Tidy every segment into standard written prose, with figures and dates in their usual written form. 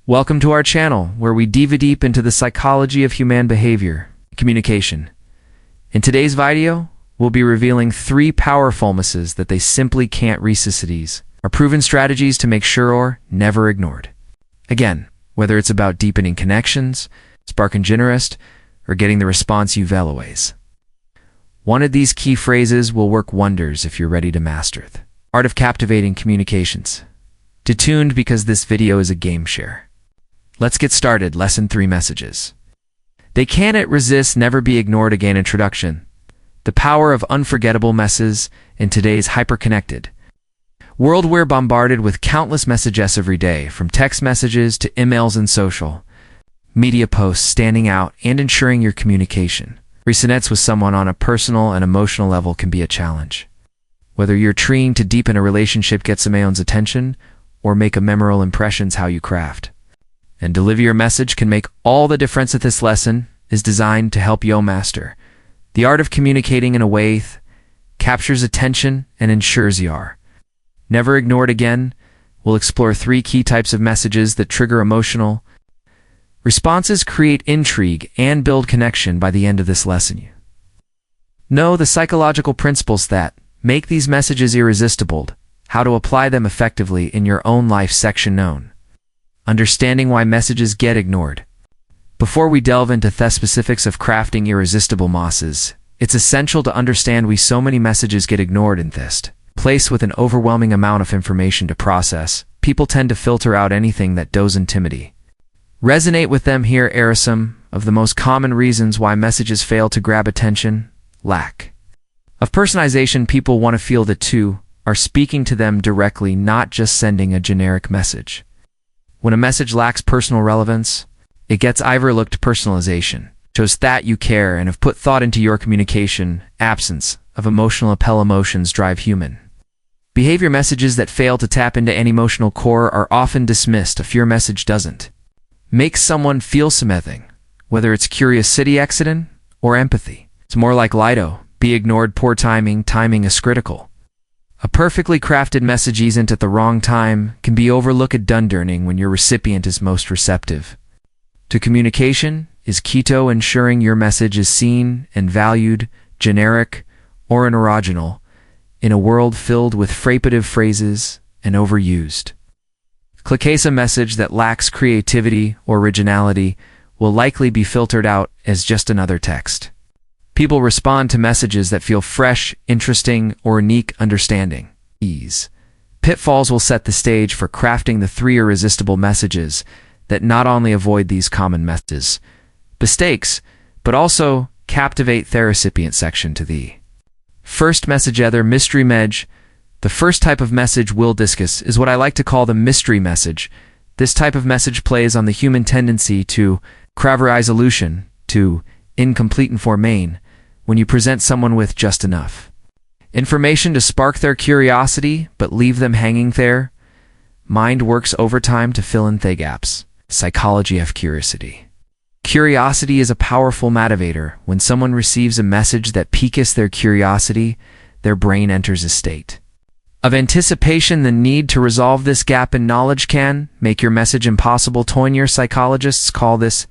Welcome to our channel, where we dive deep into the psychology of human behavior, communication. In today's video, we'll be revealing 3 powerful messages that they simply can't resist, are proven strategies to make sure or never ignored. Again, whether it's about deepening connections, sparking interest, or getting the response you value. One of these key phrases will work wonders if you're ready to master the art of captivating communications. Stay tuned because this video is a game share. Let's get started. Lesson 3 messages. They cannot resist, never be ignored. Again, introduction. The power of unforgettable messages in today's hyper-connected world. We're bombarded with countless messages every day, from text messages to emails and social media posts. Standing out and ensuring your communication resonates with someone on a personal and emotional level can be a challenge. Whether you're trying to deepen a relationship, get someone's attention, or make a memorable impression, how you craft and deliver your message can make all the difference. This lesson is designed to help you master the art of communicating in a way that captures attention and ensures you are never ignored. Again, we'll explore 3 key types of messages that trigger emotional responses, create intrigue, and build connection. By the end of this lesson, you know the psychological principles that make these messages irresistible, how to apply them effectively in your own life. Section known Understanding why messages get ignored. Before we delve into the specifics of crafting irresistible messages, it's essential to understand why so many messages get ignored. In this place with an overwhelming amount of information to process, people tend to filter out anything that doesn't resonate with them. Here are some of the most common reasons why messages fail to grab attention. Lack of personalization. People want to feel that you are speaking to them directly, not just sending a generic message. When a message lacks personal relevance, it gets overlooked. Personalization shows that you care and have put thought into your communication. Absence of emotional appeal. Emotions drive human behavior. Messages that fail to tap into an emotional core are often dismissed. If your message doesn't make someone feel something, whether it's curiosity, accident, or empathy, it's more likely to be ignored. Poor timing. Timing is critical. A perfectly crafted message isn't at the wrong time can be overlooked during when your recipient is most receptive to communication. Is key to ensuring your message is seen and valued, generic or original, in a world filled with frequent phrases and overused. A message that lacks creativity or originality will likely be filtered out as just another text. People respond to messages that feel fresh, interesting, or unique. Understanding these pitfalls will set the stage for crafting the 3 irresistible messages that not only avoid these common mistakes, but also captivate the recipient. Section to the first message. Other mystery message. The first type of message we'll discuss is what I like to call the mystery message. This type of message plays on the human tendency to crave resolution, to incomplete information, when you present someone with just enough information to spark their curiosity but leave them hanging there. Mind works overtime to fill in the gaps. Psychology of curiosity. Curiosity is a powerful motivator. When someone receives a message that piques their curiosity, their brain enters a state of anticipation. The need to resolve this gap in knowledge can make your message impossible to ignore. Psychologists call this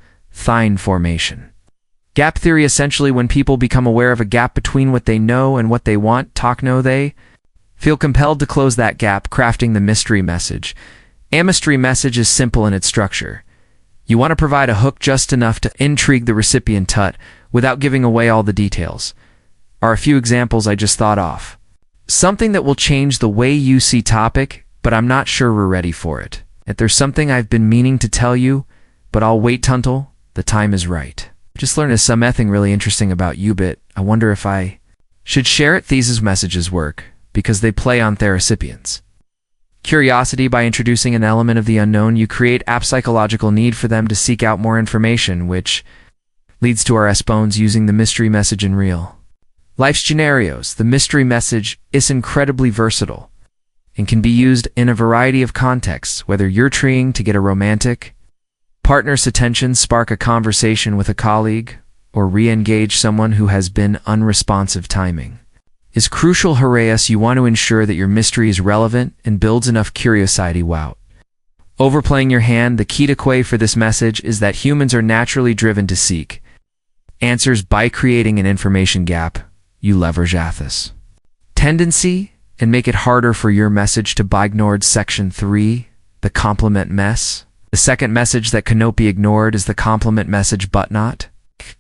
thine formation. Gap theory. Essentially, when people become aware of a gap between what they know and what they want, they feel compelled to close that gap. Crafting the mystery message. A mystery message is simple in its structure. You want to provide a hook just enough to intrigue the recipient without giving away all the details. Are a few examples I just thought of. Something that will change the way you see topic, but I'm not sure we're ready for it. If there's something I've been meaning to tell you, but I'll wait until the time is right. Just learned something really interesting about you, but I wonder if I should share it. These messages work because they play on their recipients' curiosity. By introducing an element of the unknown, you create a psychological need for them to seek out more information, which leads to our response using the mystery message in real life scenarios. The mystery message is incredibly versatile and can be used in a variety of contexts, whether you're trying to get a romantic partner's attention, spark a conversation with a colleague, or re-engage someone who has been unresponsive. Timing is crucial. You want to ensure that your mystery is relevant and builds enough curiosity. Wow. Overplaying your hand, the key to takeaway for this message is that humans are naturally driven to seek answers by creating an information gap. You leverage this tendency and make it harder for your message to be ignored. Section 3, the compliment mess. The second message that cannot be ignored is the compliment message, but not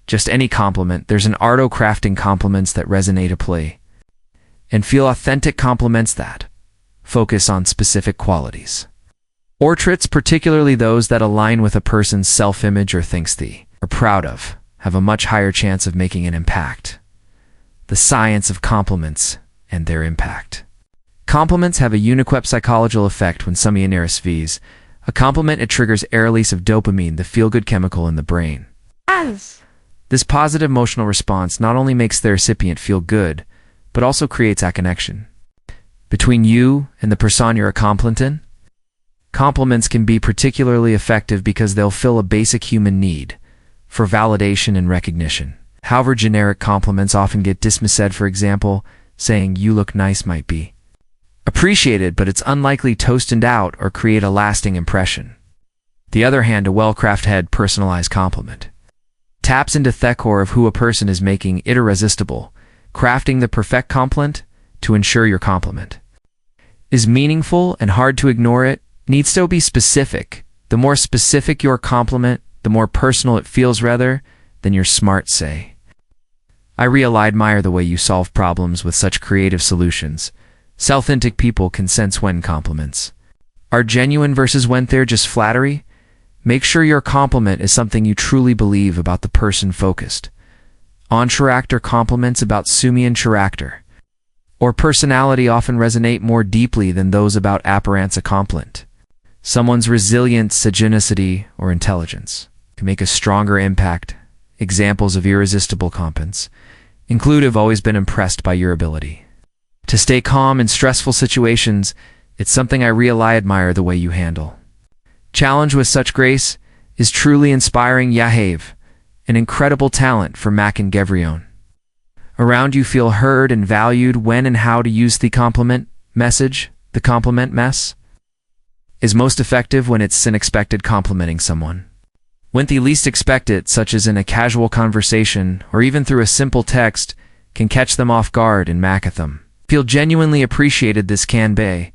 just any compliment. There's an art of crafting compliments that resonate, apply, and feel authentic compliments that focus on specific qualities or traits, particularly those that align with a person's self-image or thinks they are proud of, have a much higher chance of making an impact. The science of compliments and their impact. Compliments have a unique psychological effect when someone receives a compliment. It triggers a release of dopamine, the feel-good chemical in the brain. This positive emotional response not only makes the recipient feel good, but also creates a connection between you and the person you're complimenting. Compliments can be particularly effective because they'll fill a basic human need for validation and recognition. However, generic compliments often get dismissed. For example, saying "you look nice" might be appreciated, but it's unlikely to stand out or create a lasting impression. The other hand, a well-crafted, personalized compliment taps into the core of who a person is, making it irresistible. Crafting the perfect compliment to ensure your compliment is meaningful and hard to ignore. It needs to be specific. The more specific your compliment, the more personal it feels, rather than your smart say. I really admire the way you solve problems with such creative solutions. Authentic people can sense when compliments are genuine versus when they're just flattery. Make sure your compliment is something you truly believe about the person. Focused on character compliments about sumian character or personality often resonate more deeply than those about appearance. A compliment someone's resilience, sagacity, or intelligence can make a stronger impact. Examples of irresistible compliments include: "I've always been impressed by your ability to stay calm in stressful situations. It's something I really admire the way you handle challenge with such grace. Is truly inspiring. You have an incredible talent for Mac and Gavrion." Around you feel heard and valued. When and how to use the compliment message. The compliment mess is most effective when it's unexpected. Complimenting someone when they least expect it, such as in a casual conversation or even through a simple text, can catch them off guard and make them feel genuinely appreciated. This can be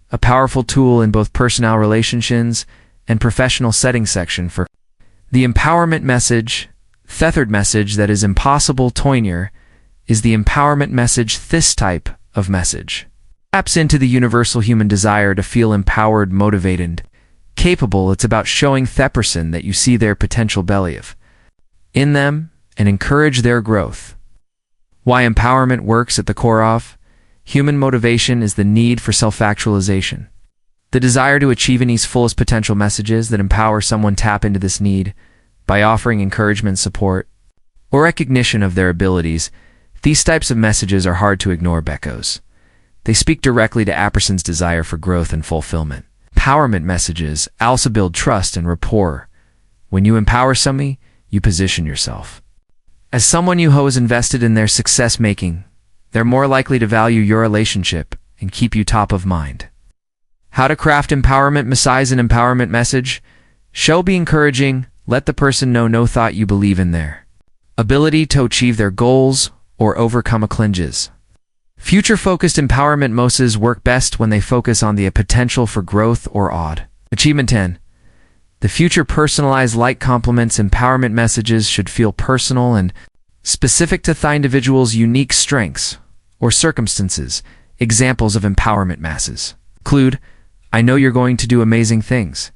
a powerful tool in both personal relationships and professional settings. Section for the empowerment message. The third message that is impossible to ignore is the empowerment message. This type of message taps into the universal human desire to feel empowered, motivated, capable. It's about showing the person that you see their potential believe in them and encourage their growth. Why empowerment works at the core of human motivation is the need for self-actualization. The desire to achieve his fullest potential. Messages that empower someone tap into this need by offering encouragement, support, or recognition of their abilities. These types of messages are hard to ignore because they speak directly to a person's desire for growth and fulfillment. Empowerment messages also build trust and rapport. When you empower somebody, you position yourself as someone you is invested in their success making. They're more likely to value your relationship and keep you top of mind. How to craft empowerment message. An empowerment message shall be encouraging. Let the person know no thought you believe in their ability to achieve their goals or overcome challenges. Future-focused empowerment messages work best when they focus on the potential for growth or odd achievement. 10. The future personalized light compliments. Empowerment messages should feel personal and specific to the individual's unique strengths or circumstances. Examples of empowerment messages include: "I know you're going to do amazing things.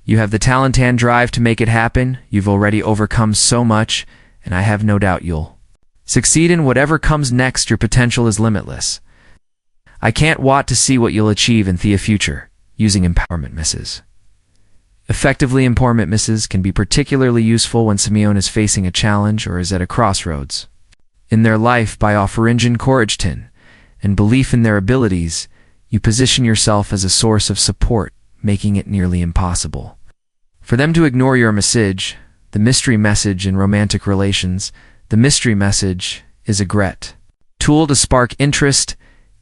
You have the talent and drive to make it happen. You've already overcome so much, and I have no doubt you'll succeed in whatever comes next. Your potential is limitless. I can't wait to see what you'll achieve in the future." Using empowerment messages effectively. Empowerment messages can be particularly useful when someone is facing a challenge or is at a crossroads in their life. By offering encouragement and belief in their abilities, you position yourself as a source of support, making it nearly impossible for them to ignore your message. The mystery message in romantic relations. The mystery message is a great tool to spark interest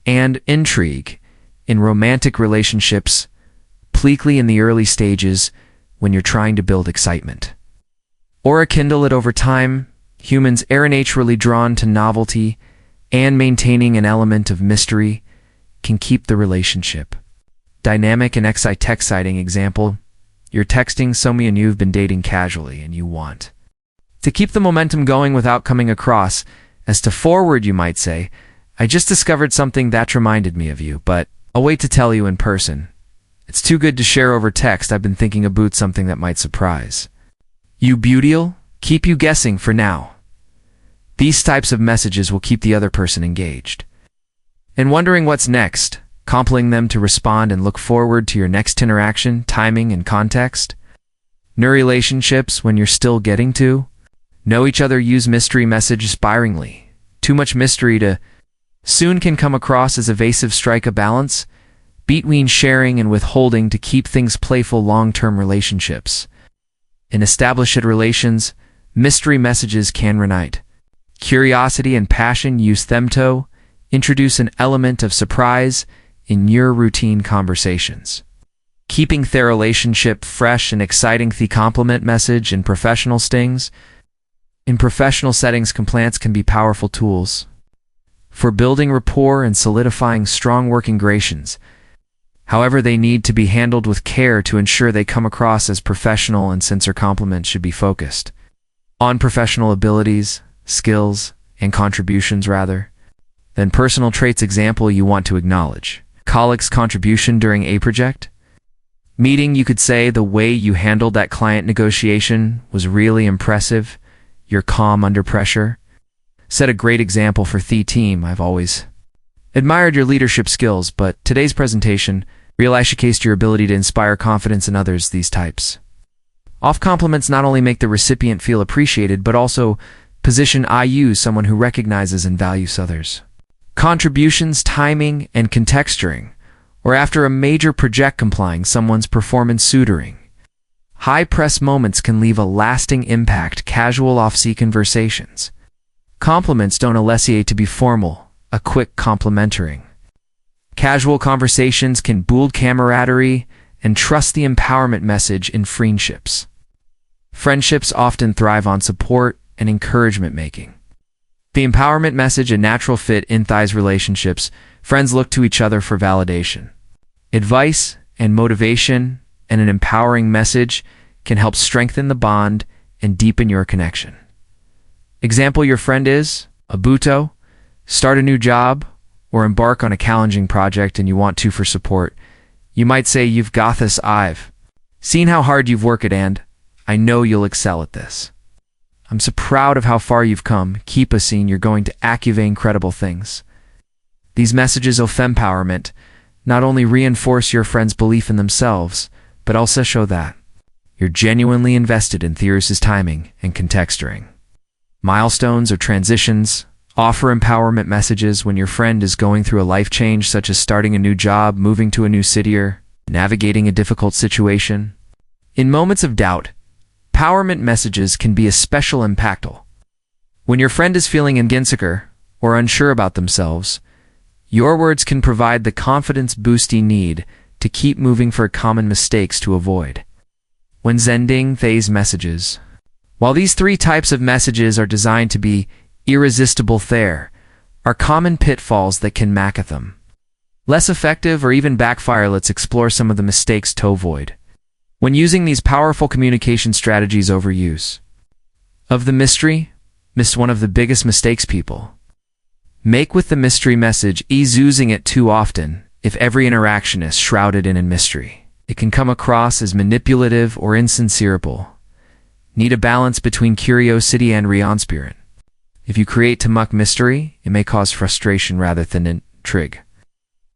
and intrigue in romantic relationships. completely in the early stages when you're trying to build excitement. Or rekindle it over time. Humans are naturally drawn to novelty, and maintaining an element of mystery can keep the relationship dynamic and exciting. Example, you're texting someone you've been dating casually and you want to keep the momentum going without coming across as too forward. You might say, I just discovered something that reminded me of you, but I'll wait to tell you in person. It's too good to share over text. I've been thinking about something that might surprise you. Beauty'll keep you guessing for now. These types of messages will keep the other person engaged and wondering what's next, compelling them to respond and look forward to your next interaction. Timing and context. New relationships, when you're still getting to know each other, use mystery messages sparingly. Too much mystery to soon can come across as evasive. Strike a balance between sharing and withholding to keep things playful. Long-term relationships. In established relations, mystery messages can reignite curiosity and passion. Use them to introduce an element of surprise in your routine conversations, keeping their relationship fresh and exciting. The compliment message in professional stings. In professional settings, compliments can be powerful tools for building rapport and solidifying strong working relations. However, they need to be handled with care to ensure they come across as professional, and sincere compliments should be focused on professional abilities, skills, and contributions rather than personal traits. Example, you want to acknowledge colleague's contribution during a project meeting. You could say, the way you handled that client negotiation was really impressive. You're calm under pressure. Set a great example for the team. I've always admired your leadership skills, but today's presentation really showcased your ability to inspire confidence in others. These types of compliments not only make the recipient feel appreciated, but also position you someone who recognizes and values others' contributions. Timing and contexturing, or after a major project, complying someone's performance suituring. High press moments can leave a lasting impact. Casual off-sea conversations. Compliments don't elicit to be formal. A quick complimenting. Casual conversations can build camaraderie and trust. The empowerment message in friendships. Friendships often thrive on support and encouragement making. The empowerment message, a natural fit in these relationships. Friends look to each other for validation, advice, and motivation, and an empowering message can help strengthen the bond and deepen your connection. Example, your friend is about to start a new job or embark on a challenging project and you want to for support. You might say, you've got this. I've seen how hard you've worked and I know you'll excel at this. I'm so proud of how far you've come. Keep a scene. You're going to achieve incredible things. These messages of empowerment not only reinforce your friend's belief in themselves, but also show that you're genuinely invested in theories, timing, and contexturing. Milestones or transitions. Offer empowerment messages when your friend is going through a life change, such as starting a new job, moving to a new city, or navigating a difficult situation. In moments of doubt, empowerment messages can be especially impactful. When your friend is feeling insecure or unsure about themselves, your words can provide the confidence boost you need to keep moving. For common mistakes to avoid when sending these messages. While these three types of messages are designed to be irresistible, there are common pitfalls that can make them less effective or even backfire. Let's explore some of the mistakes to avoid when using these powerful communication strategies. Overuse of the mystery. One of the biggest mistakes people make with the mystery message is using it too often. If every interaction is shrouded in a mystery, it can come across as manipulative or insincere. Need a balance between curiosity and spirit. If you create too much mystery, it may cause frustration rather than intrigue.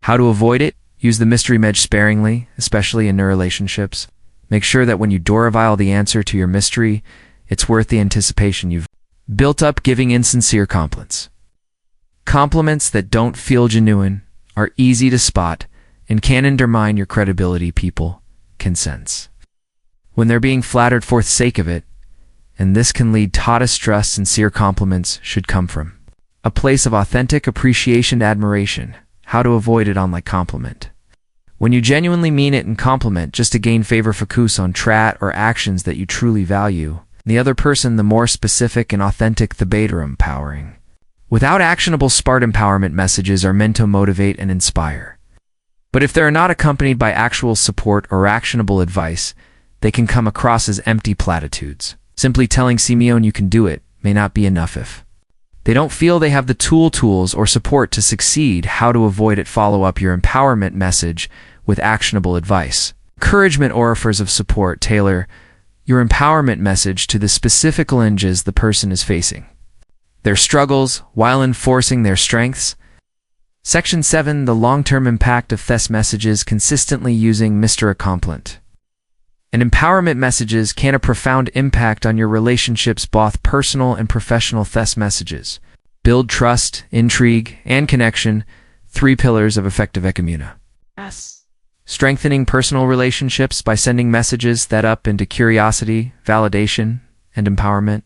How to avoid it? Use the mystery message sparingly, especially in new relationships. Make sure that when you reveal the answer to your mystery, it's worth the anticipation you've built up. Giving insincere compliments. Compliments that don't feel genuine are easy to spot and can undermine your credibility. People can sense when they're being flattered for the sake of it, and this can lead to distrust. Sincere compliments should come from a place of authentic appreciation and admiration. How to avoid it? Unlike compliment, When you genuinely mean it and compliment just to gain favor, focus on trait or actions that you truly value. The other person, the more specific and authentic, the better empowering. Without actionable smart empowerment messages are meant to motivate and inspire. But if they are not accompanied by actual support or actionable advice, they can come across as empty platitudes. Simply telling Simeon you can do it may not be enough if they don't feel they have the tools or support to succeed. How to avoid it? Follow up your empowerment message with actionable advice. Encouragement or offers of support. Tailor your empowerment message to the specific challenges the person is facing, their struggles, while enforcing their strengths. Section 7. The long-term impact of these messages. Consistently using Mr. Accomplant and empowerment messages can have a profound impact on your relationships, both personal and professional. These messages build trust, intrigue, and connection, 3 pillars of effective communication. Yes. Strengthening personal relationships by sending messages that up into curiosity, validation, and empowerment.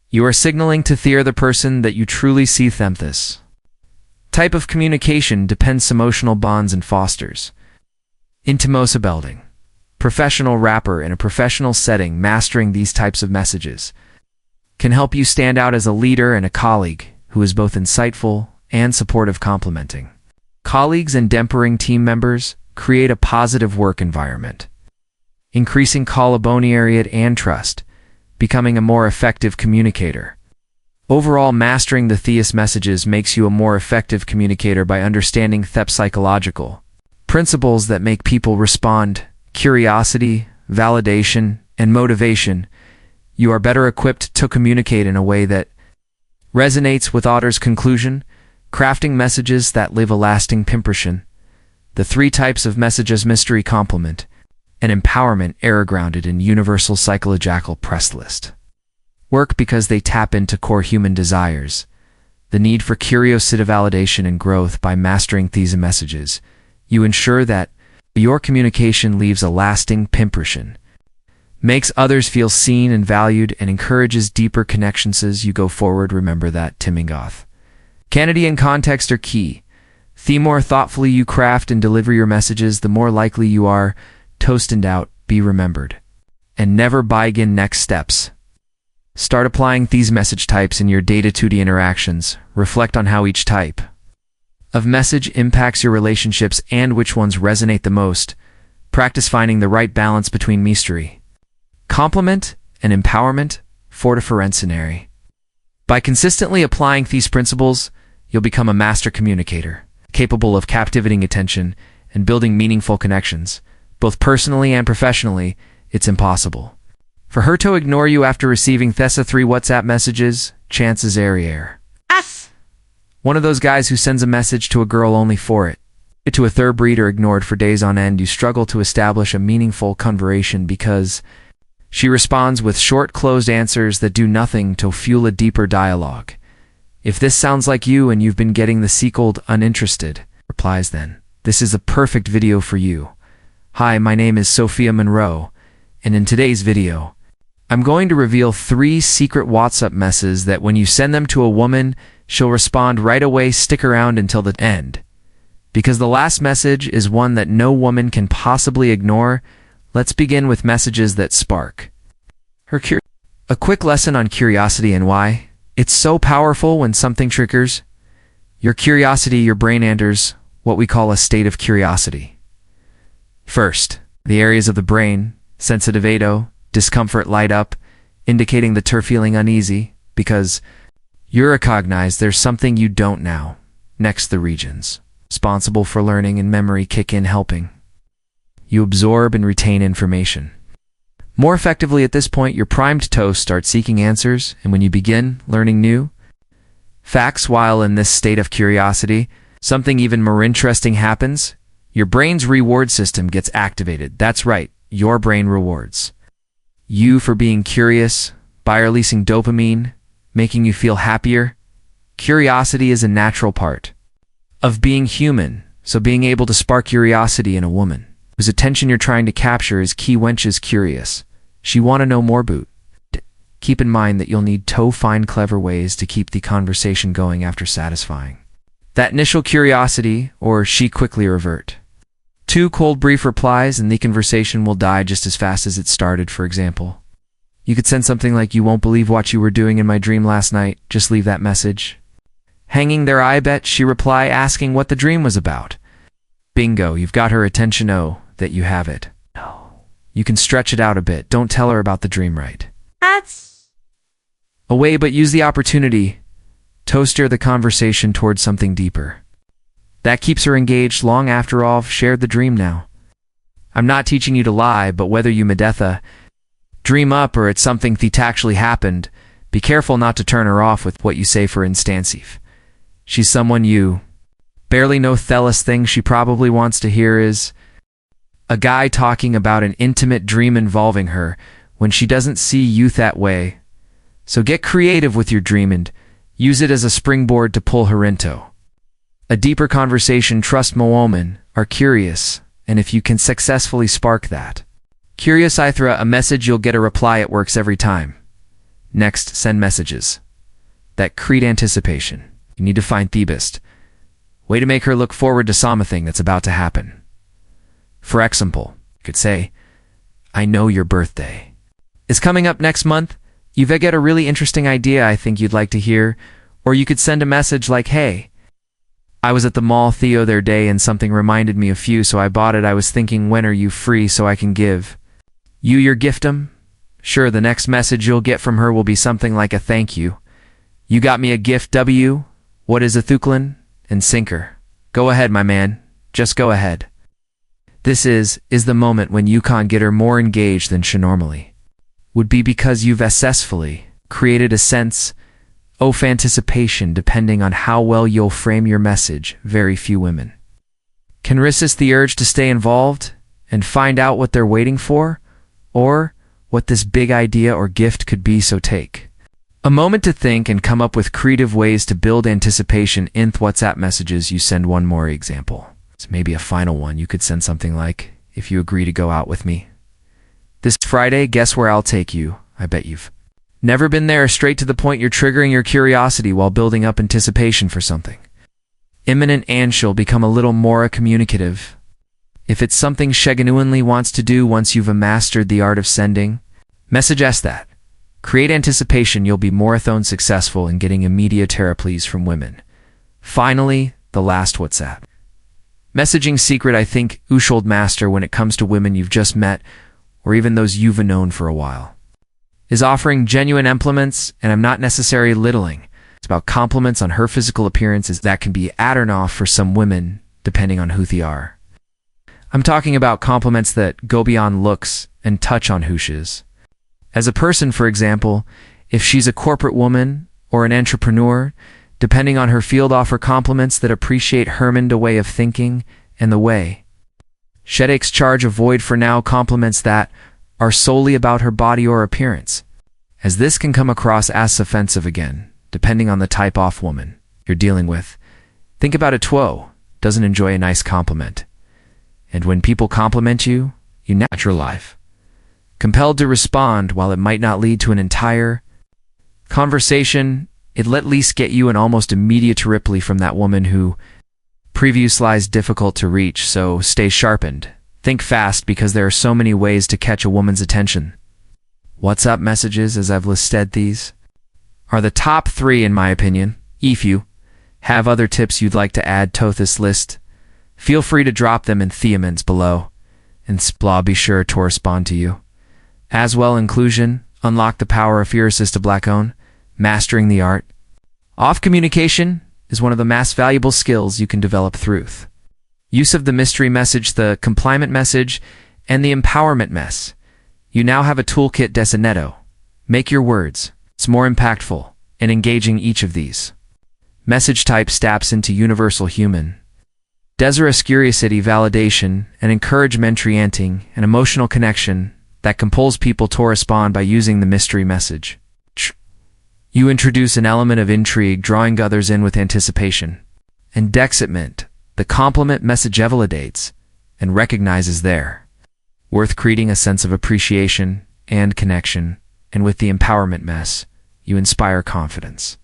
You are signaling to the other person that you truly see them. This type of communication depends emotional bonds and fosters intimacy building. Professional rapper in a professional setting. Mastering these types of messages can help you stand out as a leader and a colleague who is both insightful and supportive. Complimenting colleagues and empowering team members create a positive work environment, increasing collaboration and trust, becoming a more effective communicator. Overall, mastering the these messages makes you a more effective communicator by understanding the psychological principles that make people respond: curiosity, validation, and motivation. You are better equipped to communicate in a way that resonates with others. Conclusion: crafting messages that leave a lasting impression. The 3 types of messages: mystery, compliment, and empowerment, are grounded in universal psychological press list. Work because they tap into core human desires, the need for curiosity, validation, and growth. By mastering these messages, you ensure that your communication leaves a lasting impression, makes others feel seen and valued, and encourages deeper connections as you go forward. Remember that Timingoth, Kennedy, and context are key. The more thoughtfully you craft and deliver your messages, the more likely you are to stand out, be remembered, and never begin. Next steps: start applying these message types in your day-to-day interactions. Reflect on how each type of message impacts your relationships and which ones resonate the most. Practice finding the right balance between mystery, compliment, and empowerment for differentiary. By consistently applying these principles, you'll become a master communicator, capable of captivating attention and building meaningful connections, both personally and professionally. It's impossible for her to ignore you after receiving Thessa 3 WhatsApp messages. Chances are one of those guys who sends a message to a girl only for it to a third breed or ignored for days on end. You struggle to establish a meaningful conversation because she responds with short, closed answers that do nothing to fuel a deeper dialogue. If this sounds like you and you've been getting the sequeled uninterested replies, then this is a perfect video for you. Hi, my name is Sophia Monroe, and in today's video, I'm going to reveal 3 secret WhatsApp messages that when you send them to a woman, she'll respond right away. Stick around until the end, because the last message is one that no woman can possibly ignore. Let's begin with messages that spark her curiosity. A quick lesson on curiosity and why it's so powerful. When something triggers your curiosity, your brain enters what we call a state of curiosity. First, the areas of the brain, sensitive ado, discomfort, light up, indicating that you're feeling uneasy because you recognize there's something you don't know. Next, the regions responsible for learning and memory kick in, helping you absorb and retain information more effectively. At this point, you're primed to start seeking answers, and when you begin learning new facts while in this state of curiosity, something even more interesting happens. Your brain's reward system gets activated. That's right, your brain rewards you for being curious by releasing dopamine, making you feel happier. Curiosity is a natural part of being human, so being able to spark curiosity in a woman whose attention you're trying to capture is key. When she's curious, she want to know more. Keep in mind that you'll need to find clever ways to keep the conversation going after satisfying that initial curiosity, or she quickly revert 2 cold brief replies and the conversation will die just as fast as it started, for example. You could send something like, "You won't believe what you were doing in my dream last night. Just leave that message." Hanging there, I bet she reply asking what the dream was about. Bingo, you've got her attention. Oh, that you have it. No. You can stretch it out a bit. Don't tell her about the dream right away, but use the opportunity to steer the conversation towards something deeper. That keeps her engaged long after all have shared the dream now. I'm not teaching you to lie, but whether you medetha dream up or it's something that actually happened, be careful not to turn her off with what you say, for instance. If she's someone you barely know, the last thing she probably wants to hear is a guy talking about an intimate dream involving her when she doesn't see you that way. So get creative with your dream and use it as a springboard to pull her into a deeper conversation. Trust me, women are curious, and if you can successfully spark that curious ithra a message, you'll get a reply. It works every time. Next, send messages that create anticipation. You need to find the best way to make her look forward to something that's about to happen. For example, you could say, "I know your birthday is coming up next month. You've got a really interesting idea I think you'd like to hear." Or you could send a message like, "Hey, I was at the mall the other day and something reminded me of you, so I bought it. I was thinking, when are you free so I can give you your giftum?" Sure, the next message you'll get from her will be something like a "Thank you. You got me a gift. W. What is a thuklin?" And sinker. Go ahead, my man. Just go ahead. This is the moment when you can get her more engaged than she normally would be, because you've successfully created a sense of anticipation. Depending on how well you'll frame your message, very few women can resist the urge to stay involved and find out what they're waiting for, or what this big idea or gift could be. So take a moment to think and come up with creative ways to build anticipation in WhatsApp messages you send. One more example. It's maybe a final one. You could send something like, "If you agree to go out with me this Friday, guess where I'll take you. I bet you've never been there." Straight to the point. You're triggering your curiosity while building up anticipation for something imminent, and she'll become a little more communicative. If it's something she genuinely wants to do, once you've mastered the art of sending messages that create anticipation, you'll be marathon successful in getting immediate replies from women. Finally, the last WhatsApp messaging secret I think you should master when it comes to women you've just met, or even those you've known for a while, is offering genuine compliments. And I'm not necessarily littling. It's about compliments on her physical appearances that can be a turn off for some women, depending on who they are. I'm talking about compliments that go beyond looks and touch on who she is as a person. For example, if she's a corporate woman or an entrepreneur, depending on her field, offer compliments that appreciate her way of thinking and the way she takes charge. Avoid for now compliments that are solely about her body or appearance, as this can come across as offensive again, depending on the type of woman you're dealing with. Think about it. Two doesn't enjoy a nice compliment, and when people compliment you, you natural life compelled to respond. While it might not lead to an entire conversation, it'll at least get you an almost immediate reply from that woman who previously lies difficult to reach. So stay sharpened. Think fast, because there are so many ways to catch a woman's attention. WhatsApp messages, as I've listed these, are the top 3 in my opinion. If you have other tips you'd like to add to this list, feel free to drop them in the comments below, and I'll be sure to respond to you. As well, inclusion, unlock the power of Irresistible. Mastering the art of communication is one of the most valuable skills you can develop through use of the mystery message, the compliment message, and the empowerment mess. You now have a toolkit designato. Make your words more impactful and engaging. Each of these message types taps into universal human desirous curiosity, validation, and encouragement, creating an emotional connection that compels people to respond. By using the mystery message, you introduce an element of intrigue, drawing others in with anticipation and excitement. The compliment message validates and recognizes their worth, creating a sense of appreciation and connection. And with the empowerment mess, you inspire confidence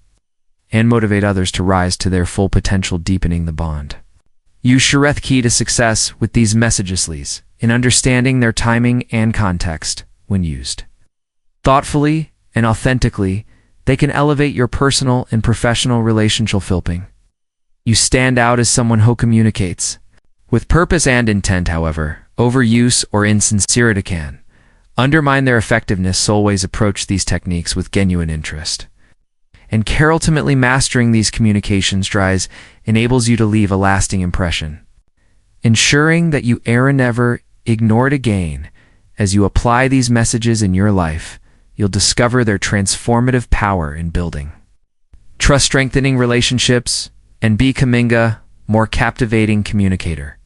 and motivate others to rise to their full potential, deepening the bond Use Shareth key to success with these messages in understanding their timing and context when used. Thoughtfully and authentically, they can elevate your personal and professional relationship filping. You stand out as someone who communicates with purpose and intent. However, overuse or insincerity can undermine their effectiveness. So always approach these techniques with genuine interest. And ultimately mastering these communications drives enables you to leave a lasting impression, ensuring that you never ignore it again. As you apply these messages in your life, you'll discover their transformative power in building trust-strengthening relationships and becoming a more captivating communicator.